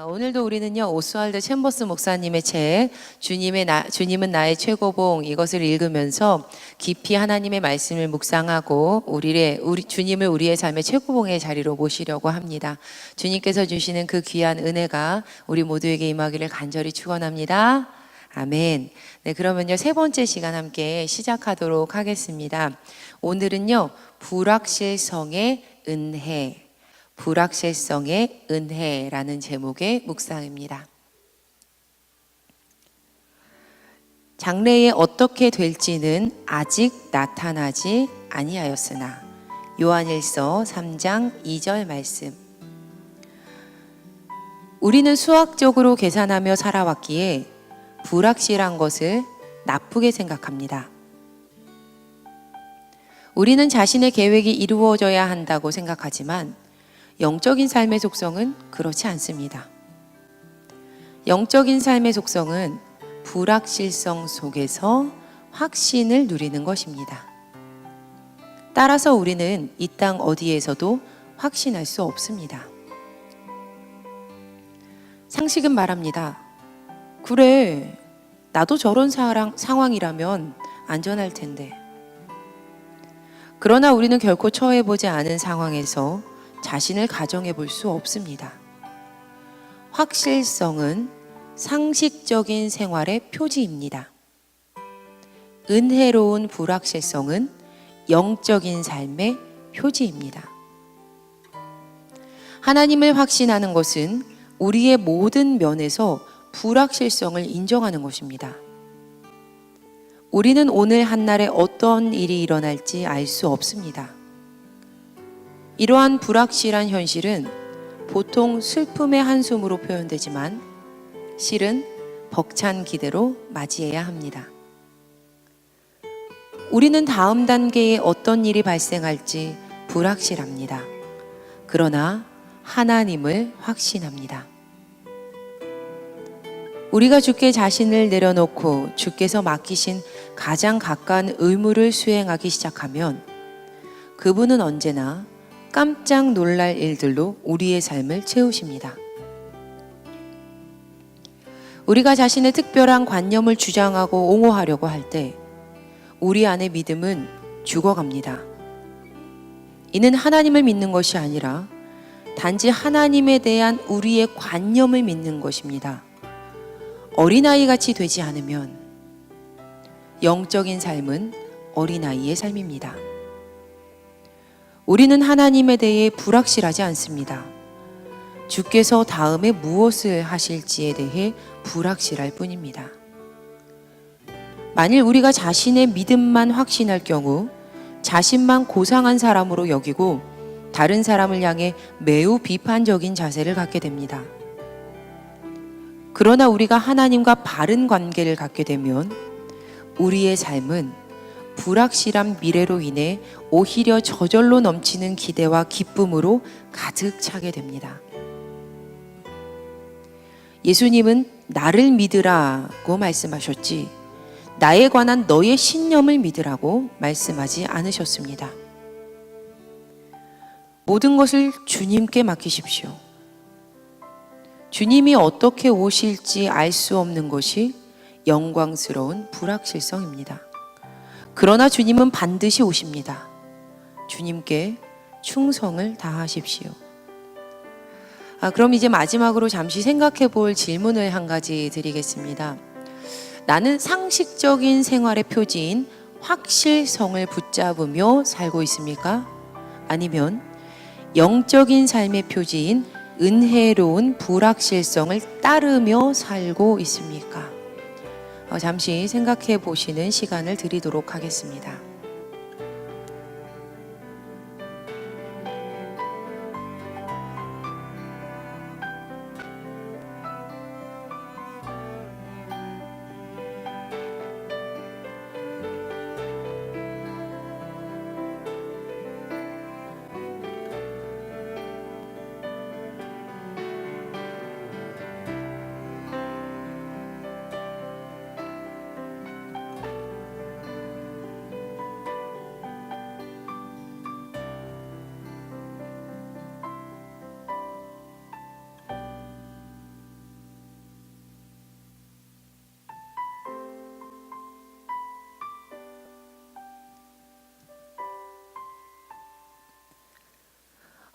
오늘도 우리는요, 오스왈드 챔버스 목사님의 책 주님은 나의 최고봉, 이것을 읽으면서 깊이 하나님의 말씀을 묵상하고 주님을 우리의 삶의 최고봉의 자리로 모시려고 합니다. 주님께서 주시는 그 귀한 은혜가 우리 모두에게 임하기를 간절히 축원합니다. 아멘. 네, 그러면요, 세 번째 시간 함께 시작하도록 하겠습니다. 오늘은요, 불확실성의 은혜, 불확실성의 은혜라는 제목의 묵상입니다. 장래에 어떻게 될지는 아직 나타나지 아니하였으나. 요한일서 3장 2절 말씀. 우리는 수학적으로 계산하며 살아왔기에 불확실한 것을 나쁘게 생각합니다. 우리는 자신의 계획이 이루어져야 한다고 생각하지만 영적인 삶의 속성은 그렇지 않습니다. 영적인 삶의 속성은 불확실성 속에서 확신을 누리는 것입니다. 따라서 우리는 이 땅 어디에서도 확신할 수 없습니다. 상식은 말합니다. 그래, 나도 저런 상황이라면 안전할 텐데. 그러나 우리는 결코 처해보지 않은 상황에서 자신을 가정해 볼 수 없습니다. 확실성은 상식적인 생활의 표지입니다. 은혜로운 불확실성은 영적인 삶의 표지입니다. 하나님을 확신하는 것은 우리의 모든 면에서 불확실성을 인정하는 것입니다. 우리는 오늘 한날에 어떤 일이 일어날지 알 수 없습니다. 이러한 불확실한 현실은 보통 슬픔의 한숨으로 표현되지만 실은 벅찬 기대로 맞이해야 합니다. 우리는 다음 단계에 어떤 일이 발생할지 불확실합니다. 그러나 하나님을 확신합니다. 우리가 주께 자신을 내려놓고 주께서 맡기신 가장 가까운 의무를 수행하기 시작하면 그분은 언제나 깜짝 놀랄 일들로 우리의 삶을 채우십니다. 우리가 자신의 특별한 관념을 주장하고 옹호하려고 할 때 우리 안의 믿음은 죽어갑니다. 이는 하나님을 믿는 것이 아니라 단지 하나님에 대한 우리의 관념을 믿는 것입니다. 어린아이같이 되지 않으면 영적인 삶은 어린아이의 삶입니다. 우리는 하나님에 대해 불확실하지 않습니다. 주께서 다음에 무엇을 하실지에 대해 불확실할 뿐입니다. 만일 우리가 자신의 믿음만 확신할 경우 자신만 고상한 사람으로 여기고 다른 사람을 향해 매우 비판적인 자세를 갖게 됩니다. 그러나 우리가 하나님과 바른 관계를 갖게 되면 우리의 삶은 불확실한 미래로 인해 오히려 저절로 넘치는 기대와 기쁨으로 가득 차게 됩니다. 예수님은 나를 믿으라고 말씀하셨지 나에 관한 너의 신념을 믿으라고 말씀하지 않으셨습니다. 모든 것을 주님께 맡기십시오. 주님이 어떻게 오실지 알 수 없는 것이 영광스러운 불확실성입니다. 그러나 주님은 반드시 오십니다. 주님께 충성을 다하십시오. 그럼 이제 마지막으로 잠시 생각해 볼 질문을 한 가지 드리겠습니다. 나는 상식적인 생활의 표지인 확실성을 붙잡으며 살고 있습니까? 아니면 영적인 삶의 표지인 은혜로운 불확실성을 따르며 살고 있습니까? 잠시 생각해 보시는 시간을 드리도록 하겠습니다.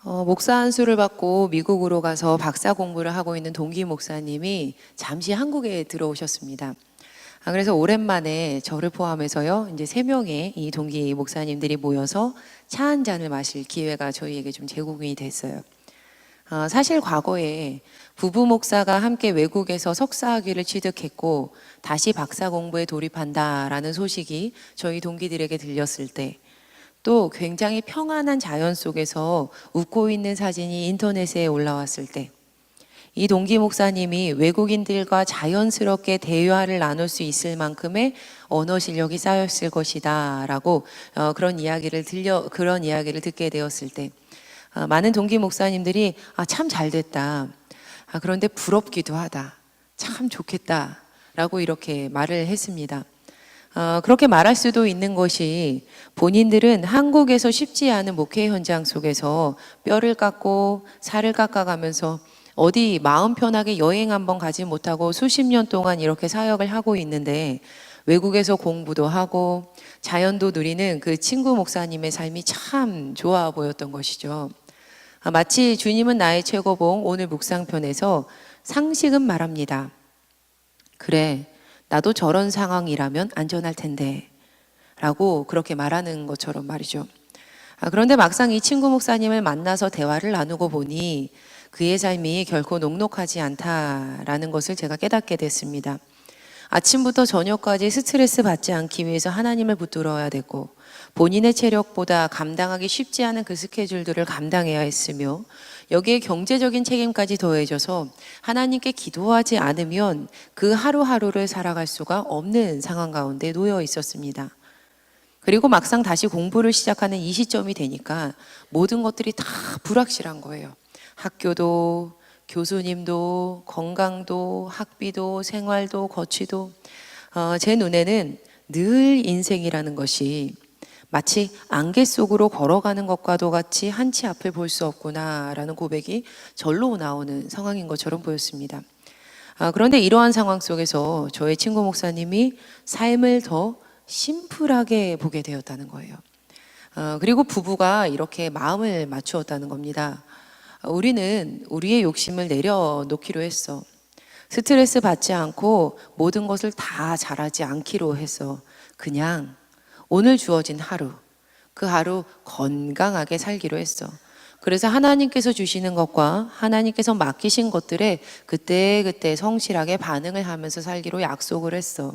목사 안수를 받고 미국으로 가서 박사 공부를 하고 있는 동기 목사님이 잠시 한국에 들어오셨습니다. 그래서 오랜만에 저를 포함해서요, 이제 3명의 이 동기 목사님들이 모여서 차 한 잔을 마실 기회가 저희에게 좀 제공이 됐어요. 사실 과거에 부부 목사가 함께 외국에서 석사학위를 취득했고 다시 박사 공부에 돌입한다라는 소식이 저희 동기들에게 들렸을 때, 또 굉장히 평안한 자연 속에서 웃고 있는 사진이 인터넷에 올라왔을 때, 이 동기 목사님이 외국인들과 자연스럽게 대화를 나눌 수 있을 만큼의 언어 실력이 쌓였을 것이다 라고 그런 이야기를 듣게 되었을 때, 많은 동기 목사님들이 참 잘됐다, 그런데 부럽기도 하다, 참 좋겠다 라고 이렇게 말을 했습니다. 그렇게 말할 수도 있는 것이, 본인들은 한국에서 쉽지 않은 목회 현장 속에서 뼈를 깎고 살을 깎아가면서 어디 마음 편하게 여행 한번 가지 못하고 수십 년 동안 이렇게 사역을 하고 있는데, 외국에서 공부도 하고 자연도 누리는 그 친구 목사님의 삶이 참 좋아 보였던 것이죠. 마치 주님은 나의 최고봉 오늘 묵상편에서 상식은 말합니다. 그래, 나도 저런 상황이라면 안전할 텐데 라고 그렇게 말하는 것처럼 말이죠. 그런데 막상 이 친구 목사님을 만나서 대화를 나누고 보니 그의 삶이 결코 녹록하지 않다라는 것을 제가 깨닫게 됐습니다. 아침부터 저녁까지 스트레스 받지 않기 위해서 하나님을 붙들어야 되고, 본인의 체력보다 감당하기 쉽지 않은 그 스케줄들을 감당해야 했으며, 여기에 경제적인 책임까지 더해져서 하나님께 기도하지 않으면 그 하루하루를 살아갈 수가 없는 상황 가운데 놓여 있었습니다. 그리고 막상 다시 공부를 시작하는 이 시점이 되니까 모든 것들이 다 불확실한 거예요. 학교도, 교수님도, 건강도, 학비도, 생활도, 거취도. 제 눈에는 늘 인생이라는 것이 마치 안개 속으로 걸어가는 것과도 같이 한치 앞을 볼 수 없구나라는 고백이 절로 나오는 상황인 것처럼 보였습니다. 그런데 이러한 상황 속에서 저의 친구 목사님이 삶을 더 심플하게 보게 되었다는 거예요. 그리고 부부가 이렇게 마음을 맞추었다는 겁니다. 우리는 우리의 욕심을 내려놓기로 했어. 스트레스 받지 않고 모든 것을 다 잘하지 않기로 해서 그냥 오늘 주어진 하루, 그 하루 건강하게 살기로 했어. 그래서 하나님께서 주시는 것과 하나님께서 맡기신 것들에 그때그때 성실하게 반응을 하면서 살기로 약속을 했어.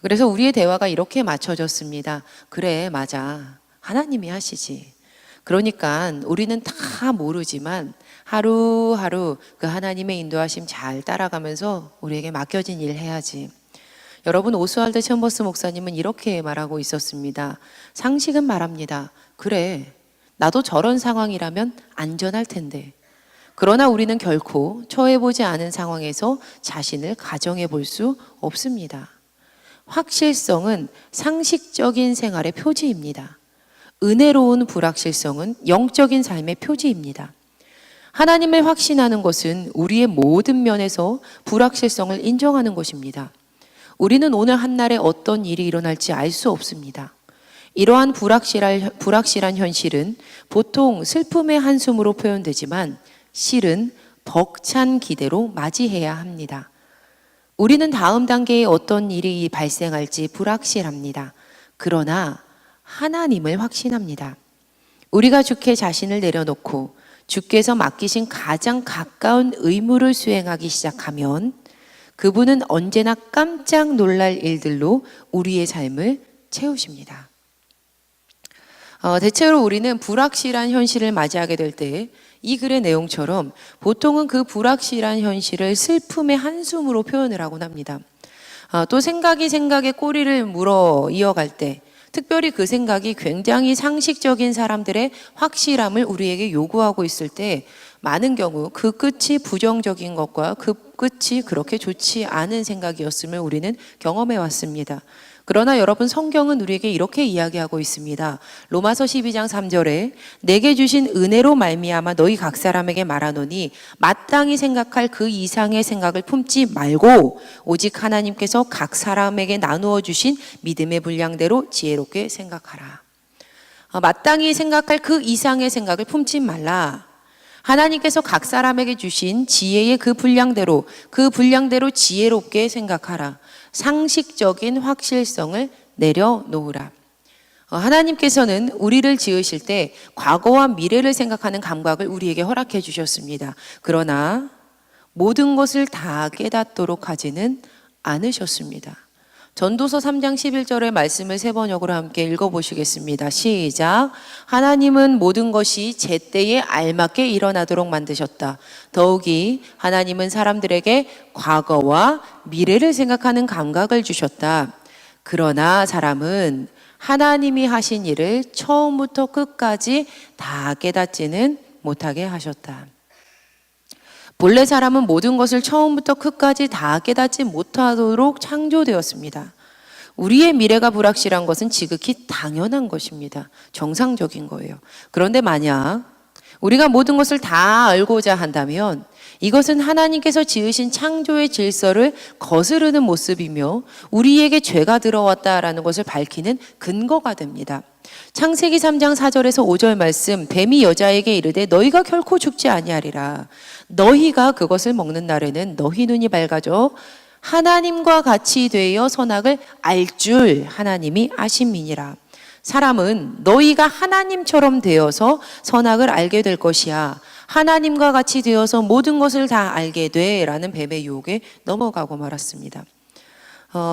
그래서 우리의 대화가 이렇게 맞춰졌습니다. 그래, 맞아. 하나님이 하시지. 그러니까 우리는 다 모르지만 하루하루 그 하나님의 인도하심 잘 따라가면서 우리에게 맡겨진 일 해야지. 여러분, 오스왈드 챔버스 목사님은 이렇게 말하고 있었습니다. 상식은 말합니다. 그래, 나도 저런 상황이라면 안전할 텐데. 그러나 우리는 결코 처해보지 않은 상황에서 자신을 가정해 볼 수 없습니다. 확실성은 상식적인 생활의 표지입니다. 은혜로운 불확실성은 영적인 삶의 표지입니다. 하나님을 확신하는 것은 우리의 모든 면에서 불확실성을 인정하는 것입니다. 우리는 오늘 한날에 어떤 일이 일어날지 알 수 없습니다. 이러한 불확실한 현실은 보통 슬픔의 한숨으로 표현되지만 실은 벅찬 기대로 맞이해야 합니다. 우리는 다음 단계에 어떤 일이 발생할지 불확실합니다. 그러나 하나님을 확신합니다. 우리가 주께 자신을 내려놓고 주께서 맡기신 가장 가까운 의무를 수행하기 시작하면 그분은 언제나 깜짝 놀랄 일들로 우리의 삶을 채우십니다. 대체로 우리는 불확실한 현실을 맞이하게 될 때 이 글의 내용처럼 보통은 그 불확실한 현실을 슬픔의 한숨으로 표현을 하곤 합니다. 또 생각이 생각에 꼬리를 물어 이어갈 때, 특별히 그 생각이 굉장히 상식적인 사람들의 확실함을 우리에게 요구하고 있을 때 많은 경우 그 끝이 부정적인 것과 그 끝이 그렇게 좋지 않은 생각이었음을 우리는 경험해 왔습니다. 그러나 여러분, 성경은 우리에게 이렇게 이야기하고 있습니다. 로마서 12장 3절에 내게 주신 은혜로 말미암아 너희 각 사람에게 말하노니 마땅히 생각할 그 이상의 생각을 품지 말고 오직 하나님께서 각 사람에게 나누어 주신 믿음의 분량대로 지혜롭게 생각하라. 마땅히 생각할 그 이상의 생각을 품지 말라. 하나님께서 각 사람에게 주신 지혜의 그 분량대로 지혜롭게 생각하라. 상식적인 확실성을 내려놓으라. 하나님께서는 우리를 지으실 때 과거와 미래를 생각하는 감각을 우리에게 허락해 주셨습니다. 그러나 모든 것을 다 깨닫도록 하지는 않으셨습니다. 전도서 3장 11절의 말씀을 세 번역으로 함께 읽어보시겠습니다. 시작. 하나님은 모든 것이 제때에 알맞게 일어나도록 만드셨다. 더욱이 하나님은 사람들에게 과거와 미래를 생각하는 감각을 주셨다. 그러나 사람은 하나님이 하신 일을 처음부터 끝까지 다 깨닫지는 못하게 하셨다. 본래 사람은 모든 것을 처음부터 끝까지 다 깨닫지 못하도록 창조되었습니다. 우리의 미래가 불확실한 것은 지극히 당연한 것입니다. 정상적인 거예요. 그런데 만약 우리가 모든 것을 다 알고자 한다면 이것은 하나님께서 지으신 창조의 질서를 거스르는 모습이며 우리에게 죄가 들어왔다라는 것을 밝히는 근거가 됩니다. 창세기 3장 4절에서 5절 말씀, 뱀이 여자에게 이르되 너희가 결코 죽지 아니하리라. 너희가 그것을 먹는 날에는 너희 눈이 밝아져 하나님과 같이 되어 선악을 알 줄 하나님이 아심이니라. 사람은 너희가 하나님처럼 되어서 선악을 알게 될 것이야. 하나님과 같이 되어서 모든 것을 다 알게 돼 라는 뱀의 유혹에 넘어가고 말았습니다.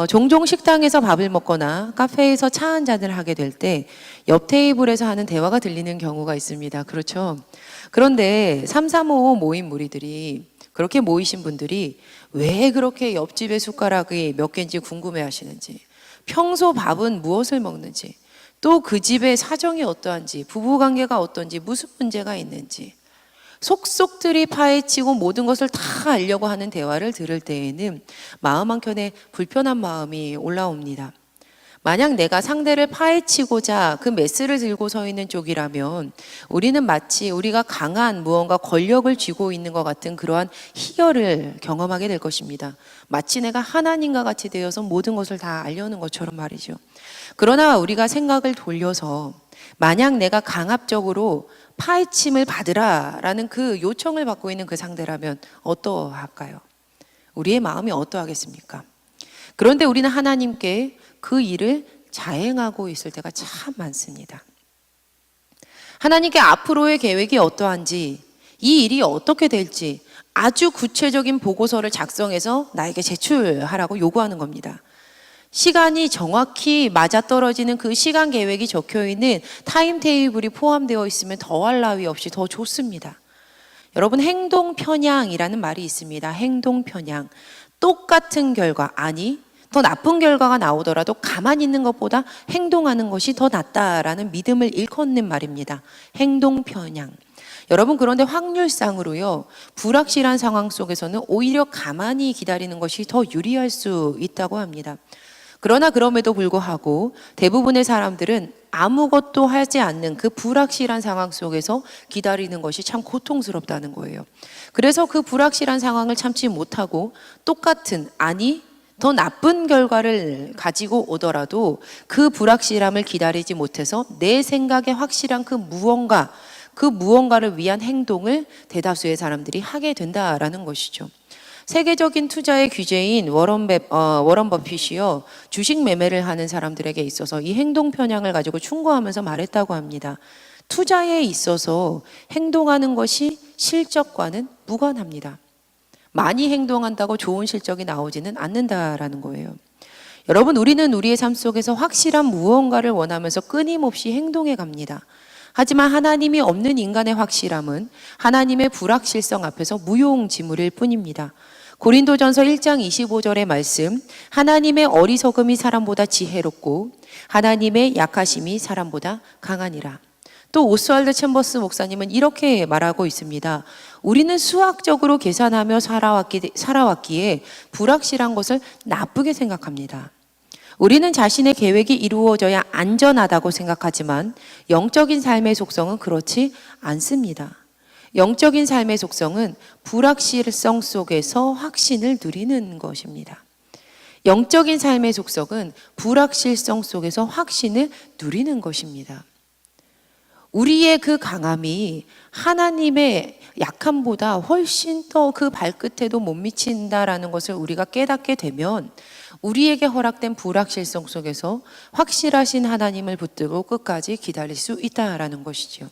종종 식당에서 밥을 먹거나 카페에서 차 한 잔을 하게 될 때 옆 테이블에서 하는 대화가 들리는 경우가 있습니다. 그렇죠? 그런데 3355 모임 무리들이 그렇게 모이신 분들이 왜 그렇게 옆집의 숟가락이 몇 개인지 궁금해 하시는지, 평소 밥은 무엇을 먹는지, 또 그 집의 사정이 어떠한지, 부부관계가 어떤지, 무슨 문제가 있는지 속속들이 파헤치고 모든 것을 다 알려고 하는 대화를 들을 때에는 마음 한켠에 불편한 마음이 올라옵니다. 만약 내가 상대를 파헤치고자 그 메스를 들고 서 있는 쪽이라면 우리는 마치 우리가 강한 무언가 권력을 쥐고 있는 것 같은 그러한 희열을 경험하게 될 것입니다. 마치 내가 하나님과 같이 되어서 모든 것을 다 알려는 것처럼 말이죠. 그러나 우리가 생각을 돌려서 만약 내가 강압적으로 파헤침을 받으라라는 그 요청을 받고 있는 그 상대라면 어떠할까요? 우리의 마음이 어떠하겠습니까? 그런데 우리는 하나님께 그 일을 자행하고 있을 때가 참 많습니다. 하나님께 앞으로의 계획이 어떠한지, 이 일이 어떻게 될지 아주 구체적인 보고서를 작성해서 나에게 제출하라고 요구하는 겁니다. 시간이 정확히 맞아떨어지는 그 시간 계획이 적혀있는 타임테이블이 포함되어 있으면 더할 나위 없이 더 좋습니다. 여러분, 행동 편향이라는 말이 있습니다. 행동 편향. 똑같은 결과, 아니 더 나쁜 결과가 나오더라도 가만히 있는 것보다 행동하는 것이 더 낫다라는 믿음을 일컫는 말입니다. 행동 편향. 여러분, 그런데 확률상으로요, 불확실한 상황 속에서는 오히려 가만히 기다리는 것이 더 유리할 수 있다고 합니다. 그러나 그럼에도 불구하고 대부분의 사람들은 아무것도 하지 않는 그 불확실한 상황 속에서 기다리는 것이 참 고통스럽다는 거예요. 그래서 그 불확실한 상황을 참지 못하고 똑같은, 아니 더 나쁜 결과를 가지고 오더라도 그 불확실함을 기다리지 못해서 내 생각에 확실한 그 무언가를 위한 행동을 대다수의 사람들이 하게 된다라는 것이죠. 세계적인 투자의 귀재인 워런 버핏이요, 주식 매매를 하는 사람들에게 있어서 이 행동 편향을 가지고 충고하면서 말했다고 합니다. 투자에 있어서 행동하는 것이 실적과는 무관합니다. 많이 행동한다고 좋은 실적이 나오지는 않는다라는 거예요. 여러분, 우리는 우리의 삶 속에서 확실한 무언가를 원하면서 끊임없이 행동해 갑니다. 하지만 하나님이 없는 인간의 확실함은 하나님의 불확실성 앞에서 무용지물일 뿐입니다. 고린도전서 1장 25절의 말씀, 하나님의 어리석음이 사람보다 지혜롭고 하나님의 약하심이 사람보다 강하니라. 또 오스왈드 챔버스 목사님은 이렇게 말하고 있습니다. 우리는 수학적으로 계산하며 살아왔기에 불확실한 것을 나쁘게 생각합니다. 우리는 자신의 계획이 이루어져야 안전하다고 생각하지만 영적인 삶의 속성은 그렇지 않습니다. 영적인 삶의 속성은 불확실성 속에서 확신을 누리는 것입니다. 영적인 삶의 속성은 불확실성 속에서 확신을 누리는 것입니다. 우리의 그 강함이 하나님의 약함보다 훨씬 더 그 발끝에도 못 미친다라는 것을 우리가 깨닫게 되면 우리에게 허락된 불확실성 속에서 확실하신 하나님을 붙들고 끝까지 기다릴 수 있다라는 것이죠.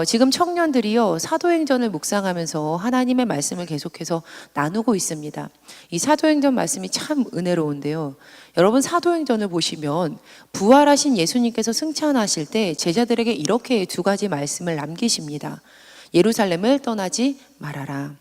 지금 청년들이요, 사도행전을 묵상하면서 하나님의 말씀을 계속해서 나누고 있습니다. 이 사도행전 말씀이 참 은혜로운데요. 여러분, 사도행전을 보시면 부활하신 예수님께서 승천하실 때 제자들에게 이렇게 두 가지 말씀을 남기십니다. 예루살렘을 떠나지 말아라.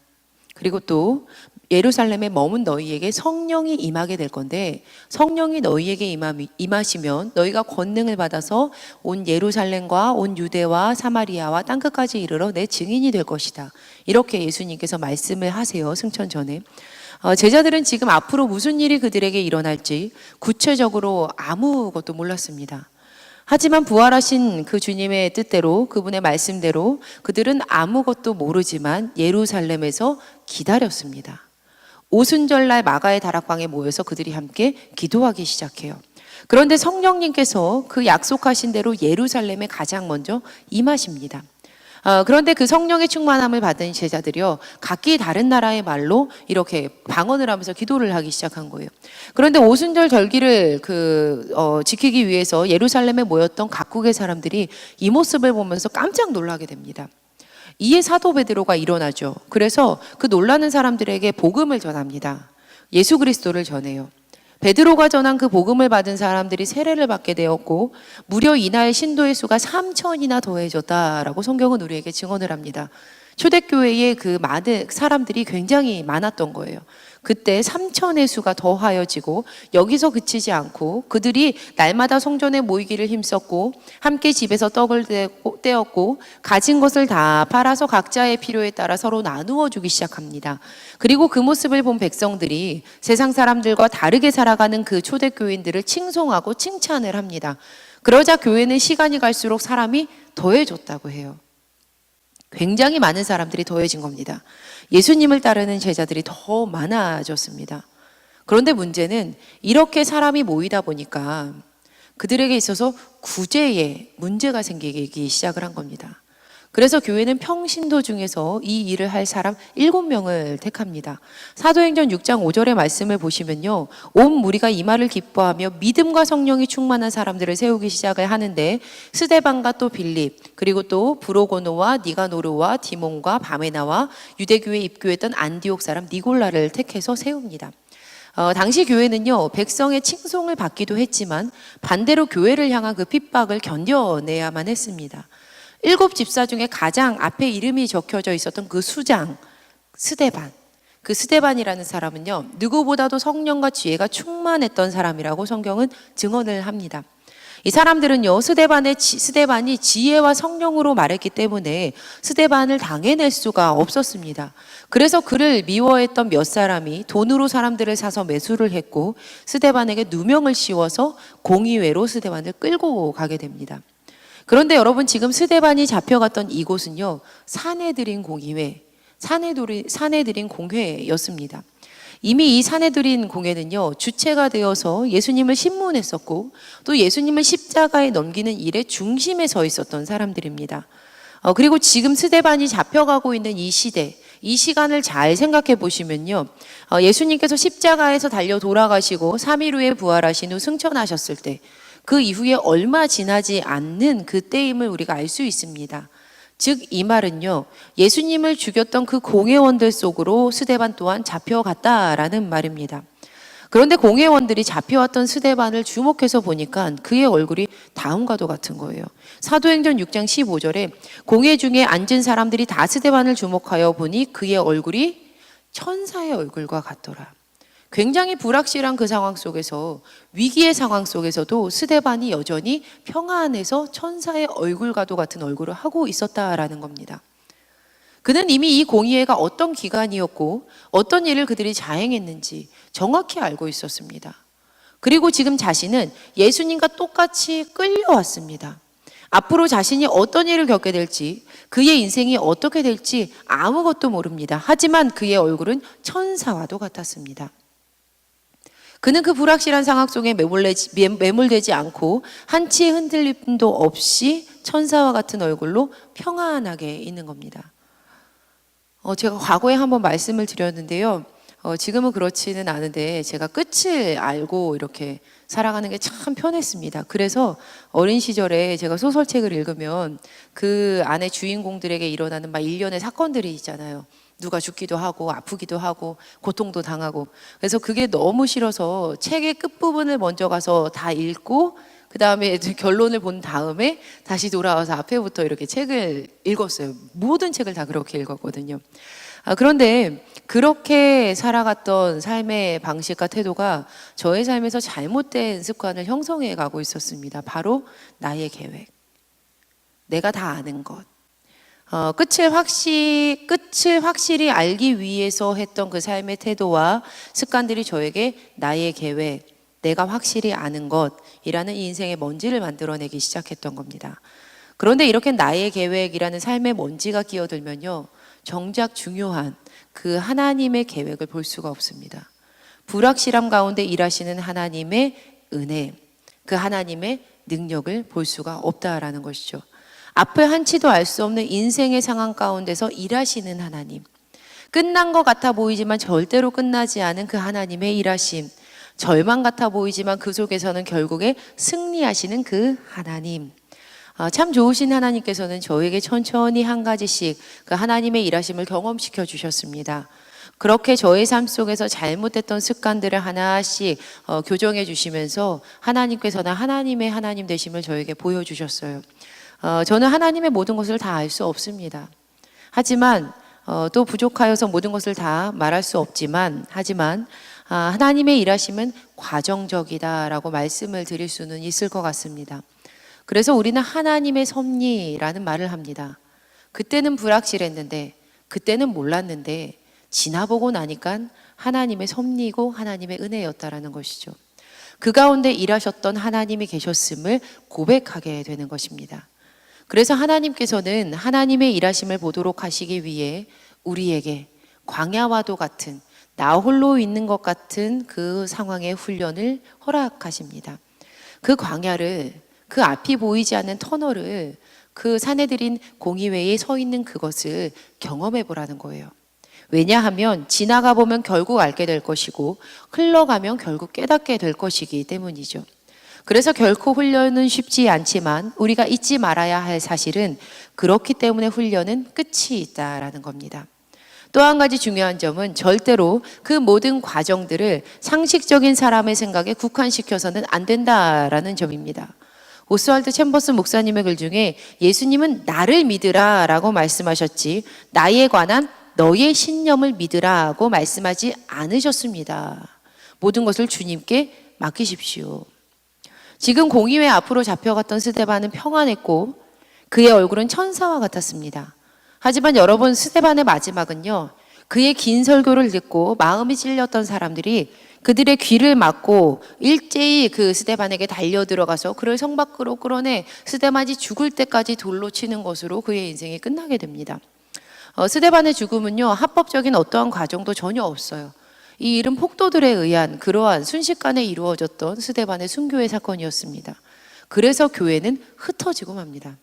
그리고 또 예루살렘에 머문 너희에게 성령이 임하게 될 건데, 성령이 너희에게 임하시면 너희가 권능을 받아서 온 예루살렘과 온 유대와 사마리아와 땅끝까지 이르러 내 증인이 될 것이다. 이렇게 예수님께서 말씀을 하세요, 승천 전에. 제자들은 지금 앞으로 무슨 일이 그들에게 일어날지 구체적으로 아무것도 몰랐습니다. 하지만 부활하신 그 주님의 뜻대로, 그분의 말씀대로 그들은 아무것도 모르지만 예루살렘에서 기다렸습니다. 오순절날 마가의 다락방에 모여서 그들이 함께 기도하기 시작해요. 그런데 성령님께서 그 약속하신 대로 예루살렘에 가장 먼저 임하십니다. 그런데 그 성령의 충만함을 받은 제자들이요, 각기 다른 나라의 말로 이렇게 방언을 하면서 기도를 하기 시작한 거예요. 그런데 오순절 절기를 지키기 위해서 예루살렘에 모였던 각국의 사람들이 이 모습을 보면서 깜짝 놀라게 됩니다. 이에 사도 베드로가 일어나죠. 그래서 그 놀라는 사람들에게 복음을 전합니다. 예수 그리스도를 전해요. 베드로가 전한 그 복음을 받은 사람들이 세례를 받게 되었고 무려 이날 신도의 수가 3,000이나 더해졌다라고 성경은 우리에게 증언을 합니다. 초대교회에 그 많은 사람들이 굉장히 많았던 거예요. 그때 3,000의 수가 더하여지고 여기서 그치지 않고 그들이 날마다 성전에 모이기를 힘썼고 함께 집에서 떡을 떼었고 가진 것을 다 팔아서 각자의 필요에 따라 서로 나누어 주기 시작합니다. 그리고 그 모습을 본 백성들이 세상 사람들과 다르게 살아가는 그 초대교인들을 칭송하고 칭찬을 합니다. 그러자 교회는 시간이 갈수록 사람이 더해졌다고 해요. 굉장히 많은 사람들이 더해진 겁니다. 예수님을 따르는 제자들이 더 많아졌습니다. 그런데 문제는 이렇게 사람이 모이다 보니까 그들에게 있어서 구제에 문제가 생기기 시작을 한 겁니다. 그래서 교회는 평신도 중에서 이 일을 할 사람 7명을 택합니다. 사도행전 6장 5절의 말씀을 보시면요, 온 무리가 이 말을 기뻐하며 믿음과 성령이 충만한 사람들을 세우기 시작을 하는데 스데반과 또 빌립, 그리고 또 브로고노와 니가노르와 디몬과 바메나와 유대교회에 입교했던 안디옥 사람 니골라를 택해서 세웁니다. 당시 교회는요, 백성의 칭송을 받기도 했지만 반대로 교회를 향한 그 핍박을 견뎌내야만 했습니다. 7 집사 중에 가장 앞에 이름이 적혀져 있었던 그 수장 스데반, 그 스데반이라는 사람은요, 누구보다도 성령과 지혜가 충만했던 사람이라고 성경은 증언을 합니다. 이 사람들은요, 스데반이 지혜와 성령으로 말했기 때문에 스데반을 당해낼 수가 없었습니다. 그래서 그를 미워했던 몇 사람이 돈으로 사람들을 사서 매수를 했고 스데반에게 누명을 씌워서 공의회로 스데반을 끌고 가게 됩니다. 그런데 여러분, 지금 스데반이 잡혀갔던 이곳은요, 사내들인 공의회, 사내들인 공회였습니다. 이미 이 사내들인 공회는요, 주체가 되어서 예수님을 신문했었고 또 예수님을 십자가에 넘기는 일의 중심에 서 있었던 사람들입니다. 그리고 지금 스데반이 잡혀가고 있는 이 시대, 이 시간을 잘 생각해 보시면요, 예수님께서 십자가에서 달려 돌아가시고 3일 후에 부활하신 후 승천하셨을 때 그 이후에 얼마 지나지 않는 그때임을 우리가 알 수 있습니다. 즉 이 말은요, 예수님을 죽였던 그 공회원들 속으로 스데반 또한 잡혀갔다라는 말입니다. 그런데 공회원들이 잡혀왔던 스데반을 주목해서 보니까 그의 얼굴이 다음과도 같은 거예요. 사도행전 6장 15절에 공회 중에 앉은 사람들이 다 스데반을 주목하여 보니 그의 얼굴이 천사의 얼굴과 같더라. 굉장히 불확실한 그 상황 속에서, 위기의 상황 속에서도 스데반이 여전히 평안해서 천사의 얼굴과도 같은 얼굴을 하고 있었다라는 겁니다. 그는 이미 이 공의회가 어떤 기관이었고 어떤 일을 그들이 자행했는지 정확히 알고 있었습니다. 그리고 지금 자신은 예수님과 똑같이 끌려왔습니다. 앞으로 자신이 어떤 일을 겪게 될지, 그의 인생이 어떻게 될지 아무것도 모릅니다. 하지만 그의 얼굴은 천사와도 같았습니다. 그는 그 불확실한 상황 속에 매몰되지 않고 한치의 흔들림도 없이 천사와 같은 얼굴로 평안하게 있는 겁니다. 제가 과거에 한번 말씀을 드렸는데요. 지금은 그렇지는 않은데 제가 끝을 알고 이렇게 살아가는 게 참 편했습니다. 그래서 어린 시절에 제가 소설책을 읽으면 그 안에 주인공들에게 일어나는 막 일련의 사건들이 있잖아요. 누가 죽기도 하고 아프기도 하고 고통도 당하고. 그래서 그게 너무 싫어서 책의 끝부분을 먼저 가서 다 읽고 그 다음에 결론을 본 다음에 다시 돌아와서 앞에부터 이렇게 책을 읽었어요. 모든 책을 다 그렇게 읽었거든요. 그런데 그렇게 살아갔던 삶의 방식과 태도가 저의 삶에서 잘못된 습관을 형성해 가고 있었습니다. 바로 나의 계획, 내가 다 아는 것, 끝을 확실히 알기 위해서 했던 그 삶의 태도와 습관들이 저에게 나의 계획, 내가 확실히 아는 것이라는 인생의 먼지를 만들어내기 시작했던 겁니다. 그런데 이렇게 나의 계획이라는 삶의 먼지가 끼어들면요, 정작 중요한 그 하나님의 계획을 볼 수가 없습니다. 불확실함 가운데 일하시는 하나님의 은혜, 그 하나님의 능력을 볼 수가 없다라는 것이죠. 앞을 한치도 알 수 없는 인생의 상황 가운데서 일하시는 하나님, 끝난 것 같아 보이지만 절대로 끝나지 않은 그 하나님의 일하심, 절망 같아 보이지만 그 속에서는 결국에 승리하시는 그 하나님, 참 좋으신 하나님께서는 저에게 천천히 한 가지씩 그 하나님의 일하심을 경험시켜 주셨습니다. 그렇게 저의 삶 속에서 잘못됐던 습관들을 하나씩 교정해 주시면서 하나님께서는 하나님의 하나님 되심을 저에게 보여주셨어요. 저는 하나님의 모든 것을 다 알 수 없습니다. 하지만 또 부족하여서 모든 것을 다 말할 수 없지만 하지만 하나님의 일하심은 과정적이다라고 말씀을 드릴 수는 있을 것 같습니다. 그래서 우리는 하나님의 섭리라는 말을 합니다. 그때는 불확실했는데, 그때는 몰랐는데 지나보고 나니까 하나님의 섭리고 하나님의 은혜였다라는 것이죠. 그 가운데 일하셨던 하나님이 계셨음을 고백하게 되는 것입니다. 그래서 하나님께서는 하나님의 일하심을 보도록 하시기 위해 우리에게 광야와도 같은, 나 홀로 있는 것 같은 그 상황의 훈련을 허락하십니다. 그 광야를, 그 앞이 보이지 않는 터널을, 그 사내들인 공의회에 서 있는 그것을 경험해 보라는 거예요. 왜냐하면 지나가 보면 결국 알게 될 것이고 흘러가면 결국 깨닫게 될 것이기 때문이죠. 그래서 결코 훈련은 쉽지 않지만 우리가 잊지 말아야 할 사실은 그렇기 때문에 훈련은 끝이 있다라는 겁니다. 또 한 가지 중요한 점은 절대로 그 모든 과정들을 상식적인 사람의 생각에 국한시켜서는 안 된다라는 점입니다. 오스왈드 챔버스 목사님의 글 중에 예수님은 나를 믿으라 라고 말씀하셨지 나에 관한 너의 신념을 믿으라고 말씀하지 않으셨습니다. 모든 것을 주님께 맡기십시오. 지금 공의회 앞으로 잡혀갔던 스데반은 평안했고 그의 얼굴은 천사와 같았습니다. 하지만 여러분, 스데반의 마지막은요, 그의 긴 설교를 듣고 마음이 찔렸던 사람들이 그들의 귀를 막고 일제히 그 스데반에게 달려들어가서 그를 성 밖으로 끌어내 스데반이 죽을 때까지 돌로 치는 것으로 그의 인생이 끝나게 됩니다. 스데반의 죽음은요, 합법적인 어떠한 과정도 전혀 없어요. 이 일은 폭도들에 의한 그러한 순식간에 이루어졌던 스데반의 순교의 사건이었습니다. 그래서 교회는 흩어지고 맙니다.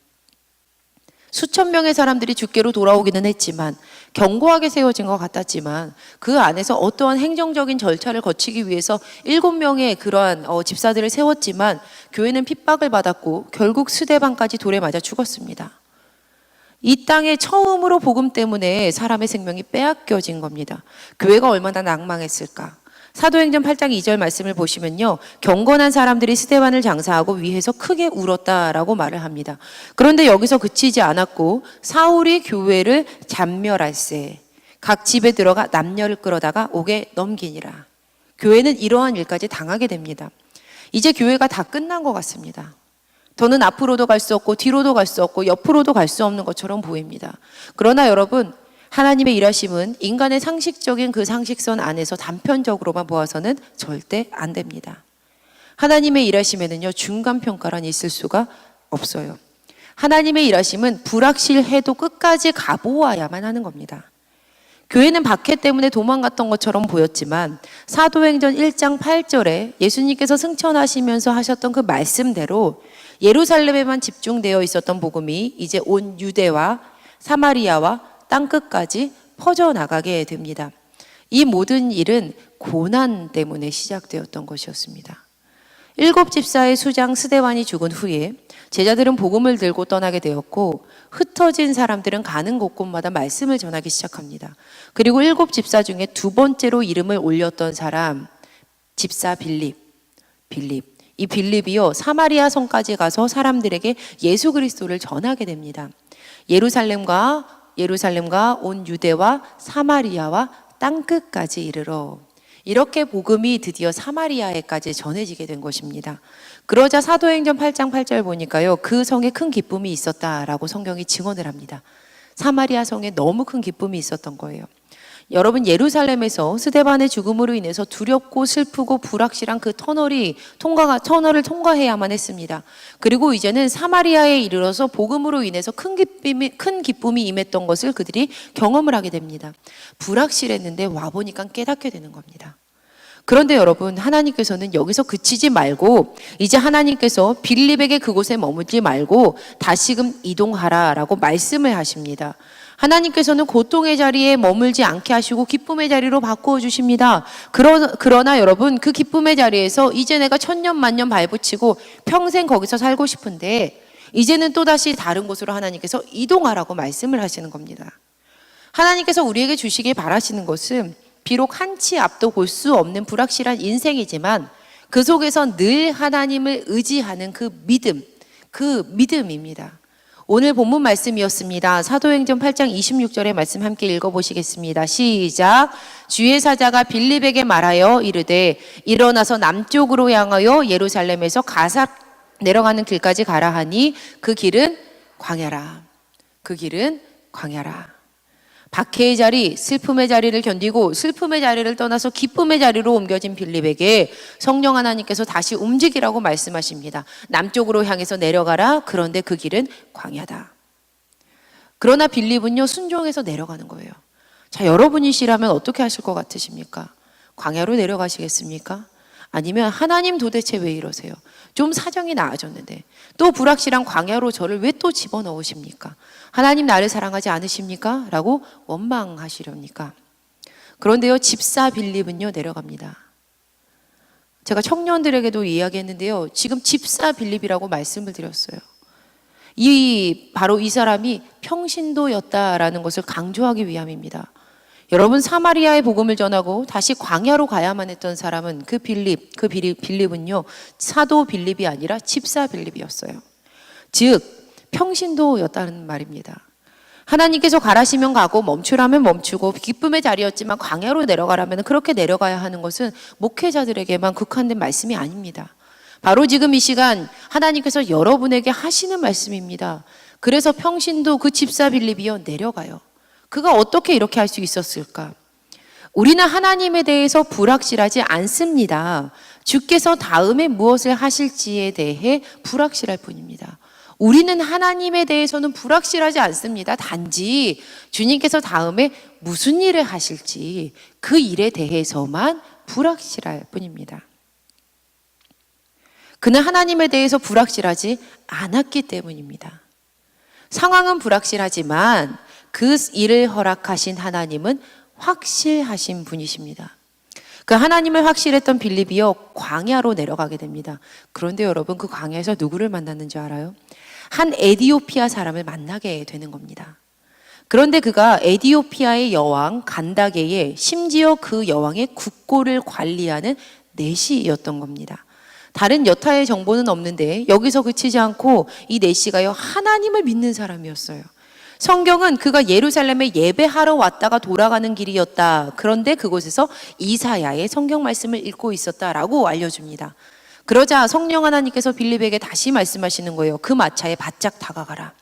수천 명의 사람들이 주께로 돌아오기는 했지만, 견고하게 세워진 것 같았지만 그 안에서 어떠한 행정적인 절차를 거치기 위해서 7명의 그러한 집사들을 세웠지만 교회는 핍박을 받았고 결국 스데반까지 돌에 맞아 죽었습니다. 이 땅에 처음으로 복음 때문에 사람의 생명이 빼앗겨진 겁니다. 교회가 얼마나 낭망했을까. 사도행전 8장 2절 말씀을 보시면요, 경건한 사람들이 스데반을 장사하고 위에서 크게 울었다라고 말을 합니다. 그런데 여기서 그치지 않았고 사울이 교회를 잔멸할세 각 집에 들어가 남녀를 끌어다가 옥에 넘기니라. 교회는 이러한 일까지 당하게 됩니다. 이제 교회가 다 끝난 것 같습니다. 더는 앞으로도 갈 수 없고 뒤로도 갈 수 없고 옆으로도 갈 수 없는 것처럼 보입니다. 그러나 여러분, 하나님의 일하심은 인간의 상식적인 그 상식선 안에서 단편적으로만 보아서는 절대 안 됩니다. 하나님의 일하심에는요, 중간평가란 있을 수가 없어요. 하나님의 일하심은 불확실해도 끝까지 가보아야만 하는 겁니다. 교회는 박해 때문에 도망갔던 것처럼 보였지만 사도행전 1장 8절에 예수님께서 승천하시면서 하셨던 그 말씀대로 예루살렘에만 집중되어 있었던 복음이 이제 온 유대와 사마리아와 땅끝까지 퍼져나가게 됩니다. 이 모든 일은 고난 때문에 시작되었던 것이었습니다. 7 집사의 수장 스데반이 죽은 후에 제자들은 복음을 들고 떠나게 되었고, 흩어진 사람들은 가는 곳곳마다 말씀을 전하기 시작합니다. 그리고 7 집사 중에 두 번째로 이름을 올렸던 사람, 집사 빌립. 이 빌립이요, 사마리아 성까지 가서 사람들에게 예수 그리스도를 전하게 됩니다. 예루살렘과 온 유대와 사마리아와 땅끝까지 이르러, 이렇게 복음이 드디어 사마리아에까지 전해지게 된 것입니다. 그러자 사도행전 8장 8절 보니까요, 그 성에 큰 기쁨이 있었다라고 성경이 증언을 합니다. 사마리아 성에 너무 큰 기쁨이 있었던 거예요. 여러분, 예루살렘에서 스데반의 죽음으로 인해서 두렵고 슬프고 불확실한 그 터널을 통과해야만 했습니다. 그리고 이제는 사마리아에 이르러서 복음으로 인해서 큰 기쁨이 임했던 것을 그들이 경험을 하게 됩니다. 불확실했는데 와보니까 깨닫게 되는 겁니다. 그런데 여러분, 하나님께서는 여기서 그치지 말고 이제 하나님께서 빌립에게 그곳에 머물지 말고 다시금 이동하라라고 말씀을 하십니다. 하나님께서는 고통의 자리에 머물지 않게 하시고 기쁨의 자리로 바꾸어 주십니다. 그러나 여러분, 그 기쁨의 자리에서 이제 내가 천년 만년 발붙이고 평생 거기서 살고 싶은데 이제는 또다시 다른 곳으로 하나님께서 이동하라고 말씀을 하시는 겁니다. 하나님께서 우리에게 주시길 바라시는 것은 비록 한치 앞도 볼 수 없는 불확실한 인생이지만 그 속에서 늘 하나님을 의지하는 그 믿음입니다. 오늘 본문 말씀이었습니다. 사도행전 8장 26절의 말씀 함께 읽어보시겠습니다. 시작. 주의 사자가 빌립에게 말하여 이르되 일어나서 남쪽으로 향하여 예루살렘에서 가사 내려가는 길까지 가라 하니 그 길은 광야라. 박해의 자리, 슬픔의 자리를 견디고 슬픔의 자리를 떠나서 기쁨의 자리로 옮겨진 빌립에게 성령 하나님께서 다시 움직이라고 말씀하십니다. 남쪽으로 향해서 내려가라. 그런데 그 길은 광야다. 그러나 빌립은요, 순종해서 내려가는 거예요. 자, 여러분이시라면 어떻게 하실 것 같으십니까? 광야로 내려가시겠습니까? 아니면 하나님 도대체 왜 이러세요? 좀 사정이 나아졌는데 또 불확실한 광야로 저를 왜 또 집어넣으십니까? 하나님 나를 사랑하지 않으십니까? 라고 원망하시렵니까? 그런데요, 집사 빌립은요, 내려갑니다. 제가 청년들에게도 이야기했는데요, 지금 집사 빌립이라고 말씀을 드렸어요. 바로 이 사람이 평신도였다라는 것을 강조하기 위함입니다. 여러분, 사마리아의 복음을 전하고 다시 광야로 가야만 했던 사람은 그 빌립은요, 사도 빌립이 아니라 집사 빌립이었어요. 즉 평신도였다는 말입니다. 하나님께서 가라시면 가고 멈추라면 멈추고 기쁨의 자리였지만 광야로 내려가라면 그렇게 내려가야 하는 것은 목회자들에게만 국한된 말씀이 아닙니다. 바로 지금 이 시간 하나님께서 여러분에게 하시는 말씀입니다. 그래서 평신도 그 집사 빌립이요, 내려가요. 그가 어떻게 이렇게 할 수 있었을까? 우리는 하나님에 대해서 불확실하지 않습니다. 주께서 다음에 무엇을 하실지에 대해 불확실할 뿐입니다. 우리는 하나님에 대해서는 불확실하지 않습니다. 단지 주님께서 다음에 무슨 일을 하실지 그 일에 대해서만 불확실할 뿐입니다. 그는 하나님에 대해서 불확실하지 않았기 때문입니다. 상황은 불확실하지만 그 일을 허락하신 하나님은 확실하신 분이십니다. 그 하나님을 확실했던 빌립이요, 광야로 내려가게 됩니다. 그런데 여러분, 그 광야에서 누구를 만났는지 알아요? 한 에디오피아 사람을 만나게 되는 겁니다. 그런데 그가 에디오피아의 여왕 간다게의, 심지어 그 여왕의 국고를 관리하는 내시였던 겁니다. 다른 여타의 정보는 없는데 여기서 그치지 않고 이 내시가요, 하나님을 믿는 사람이었어요. 성경은 그가 예루살렘에 예배하러 왔다가 돌아가는 길이었다. 그런데 그곳에서 이사야의 성경 말씀을 읽고 있었다라고 알려줍니다. 그러자 성령 하나님께서 빌립에게 다시 말씀하시는 거예요. 그 마차에 바짝 다가가라.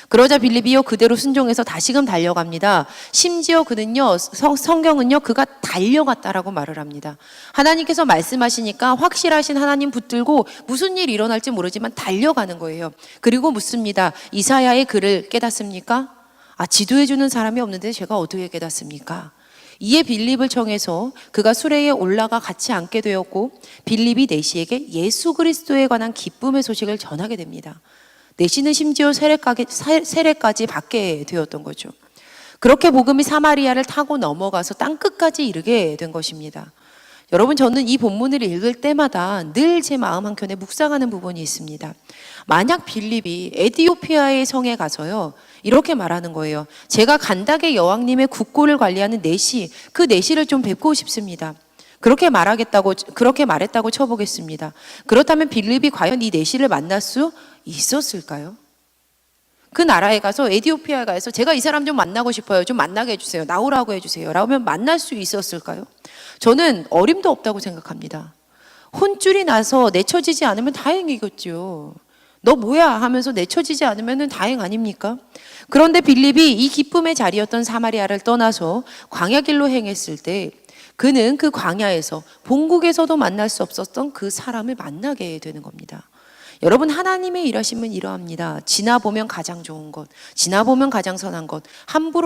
그러자 빌립이요, 그대로 순종해서 다시금 달려갑니다. 심지어 그는요, 성경은요, 그가 달려갔다라고 말을 합니다. 하나님께서 말씀하시니까 확실하신 하나님 붙들고 무슨 일이 일어날지 모르지만 달려가는 거예요. 그리고 묻습니다. 이사야의 글을 깨닫습니까? 지도해주는 사람이 없는데 제가 어떻게 깨닫습니까? 이에 빌립을 청해서 그가 수레에 올라가 같이 앉게 되었고 빌립이 내시에게 예수 그리스도에 관한 기쁨의 소식을 전하게 됩니다. 내시는 심지어 세례까지 받게 되었던 거죠. 그렇게 복음이 사마리아를 타고 넘어가서 땅끝까지 이르게 된 것입니다. 여러분, 저는 이 본문을 읽을 때마다 늘 제 마음 한켠에 묵상하는 부분이 있습니다. 만약 빌립이 에티오피아의 성에 가서요, 이렇게 말하는 거예요. 제가 간닥의 여왕님의 국고를 관리하는 내시, 그 내시를 좀 뵙고 싶습니다. 그렇게 말했다고 쳐보겠습니다. 그렇다면 빌립이 과연 이 내시를 만날 수 있었을까요? 그 나라에 가서, 에티오피아에 가서 제가 이 사람 좀 만나고 싶어요. 좀 만나게 해주세요. 나오라고 해주세요. 라면 만날 수 있었을까요? 저는 어림도 없다고 생각합니다. 혼쭐이 나서 내쳐지지 않으면 다행이겠죠. 너 뭐야 하면서 내쳐지지 않으면 다행 아닙니까? 그런데 빌립이 이 기쁨의 자리였던 사마리아를 떠나서 광야길로 행했을 때 그는 그 광야에서 본국에서도 만날 수 없었던 그 사람을 만나게 되는 겁니다. 여러분, 하나님의 일하심은 이러합니다. 지나보면 가장 좋은 것, 지나보면 가장 선한 것,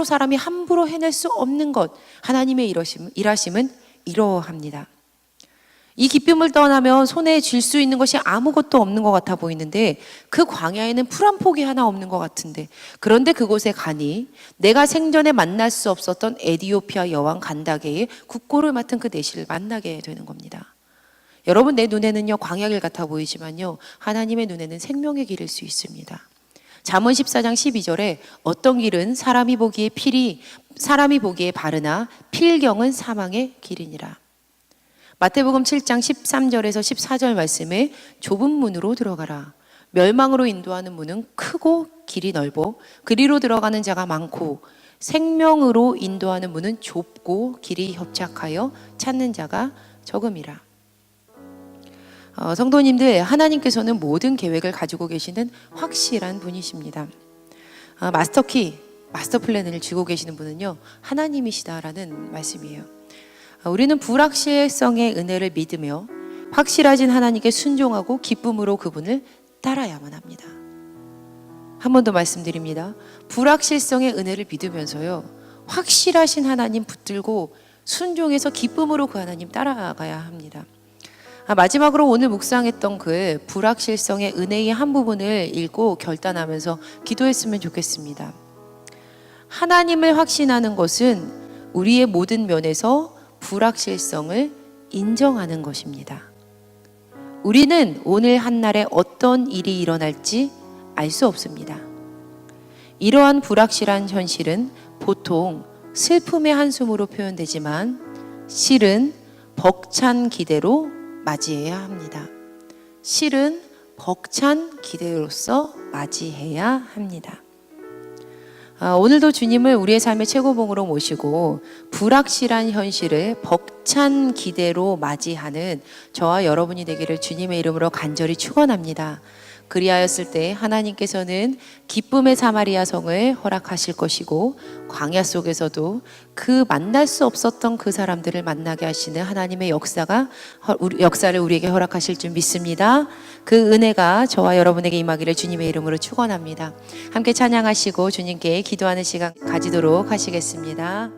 사람이 함부로 해낼 수 없는 것, 하나님의 일하심은 이러합니다. 이 기쁨을 떠나면 손에 쥘 수 있는 것이 아무것도 없는 것 같아 보이는데 그 광야에는 풀 한 폭이 하나 없는 것 같은데, 그런데 그곳에 가니 내가 생전에 만날 수 없었던 에티오피아 여왕 간다게의 국고를 맡은 그 내시를 만나게 되는 겁니다. 여러분, 내 눈에는요 광야길 같아 보이지만요 하나님의 눈에는 생명의 길일 수 있습니다. 잠언 14장 12절에 어떤 길은 사람이 보기에 바르나 필경은 사망의 길이니라. 마태복음 7장 13절에서 14절 말씀에 좁은 문으로 들어가라. 멸망으로 인도하는 문은 크고 길이 넓어 그리로 들어가는 자가 많고 생명으로 인도하는 문은 좁고 길이 협착하여 찾는 자가 적음이라. 성도님들, 하나님께서는 모든 계획을 가지고 계시는 확실한 분이십니다. 마스터 플랜을 쥐고 계시는 분은요 하나님이시다라는 말씀이에요. 우리는 불확실성의 은혜를 믿으며 확실하신 하나님께 순종하고 기쁨으로 그분을 따라야만 합니다. 한 번 더 말씀드립니다. 불확실성의 은혜를 믿으면서요 확실하신 하나님 붙들고 순종해서 기쁨으로 그 하나님 따라가야 합니다. 마지막으로 오늘 묵상했던 그 불확실성의 은혜의 한 부분을 읽고 결단하면서 기도했으면 좋겠습니다. 하나님을 확신하는 것은 우리의 모든 면에서 불확실성을 인정하는 것입니다. 우리는 오늘 한날에 어떤 일이 일어날지 알 수 없습니다. 이러한 불확실한 현실은 보통 슬픔의 한숨으로 표현되지만 실은 벅찬 기대로 맞이해야 합니다. 실은 벅찬 기대로서 맞이해야 합니다. 오늘도 주님을 우리의 삶의 최고봉으로 모시고 불확실한 현실을 벅찬 기대로 맞이하는 저와 여러분이 되기를 주님의 이름으로 간절히 축원합니다. 그리하였을 때 하나님께서는 기쁨의 사마리아 성을 허락하실 것이고 광야 속에서도 그 만날 수 없었던 그 사람들을 만나게 하시는 하나님의 역사를 우리에게 허락하실 줄 믿습니다. 그 은혜가 저와 여러분에게 임하기를 주님의 이름으로 축원합니다. 함께 찬양하시고 주님께 기도하는 시간 가지도록 하시겠습니다.